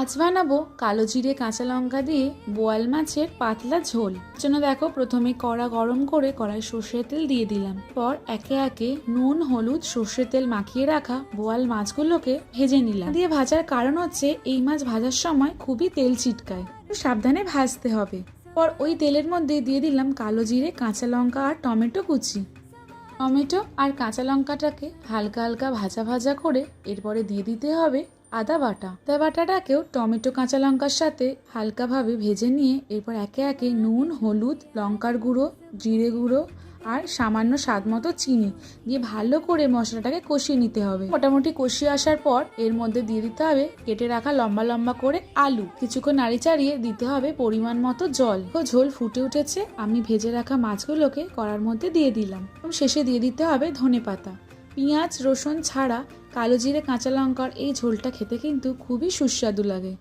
আজ বানাবো কালো জিরে কাঁচা লঙ্কা দিয়ে বোয়াল মাছের পাতলা ঝোল। জন্য দেখো প্রথমে কড়া গরম করে কড়াই সর্ষের তেল দিয়ে দিলাম। পর একে একে নুন হলুদ সর্ষের তেল মাখিয়ে রাখা বোয়াল মাছগুলোকে ভেজে নিলাম। দিয়ে ভাজার কারণ হচ্ছে এই মাছ ভাজার সময় খুবই তেল ছিটকায়, সাবধানে ভাজতে হবে। পর ওই তেলের মধ্যে দিয়ে দিলাম কালো জিরে কাঁচা লঙ্কা আর টমেটো কুচি। টমেটো আর কাঁচা লঙ্কাটাকে হালকা হালকা ভাজা ভাজা করে এরপরে দিয়ে দিতে হবে আদা বাটাটাকেও টমেটো কাঁচা লঙ্কার সাথে হালকাভাবে ভেজে নিয়ে এরপর একে একে নুন হলুদ লঙ্কার গুঁড়ো জিরে গুঁড়ো আর সামান্য স্বাদ মতো চিনি দিয়ে ভালো করে মশলাটাকে কষিয়ে নিতে হবে। মোটামুটি কষিয়ে আসার পর এর মধ্যে দিয়ে দিতে হবে কেটে রাখা লম্বা লম্বা করে আলু। কিছুক্ষণ নাড়ি চাড়িয়ে দিতে হবে পরিমাণ মতো জল। ঝোল ফুটে উঠেছে, আমি ভেজে রাখা মাছগুলোকে কড়ার মধ্যে দিয়ে দিলাম। শেষে দিয়ে দিতে হবে ধনেপাতা। পেঁয়াজ রসুন ছাড়া কালো জিরে কাঁচা লঙ্কার এই ঝোলটা খেতে কিন্তু খুবই সুস্বাদু লাগে।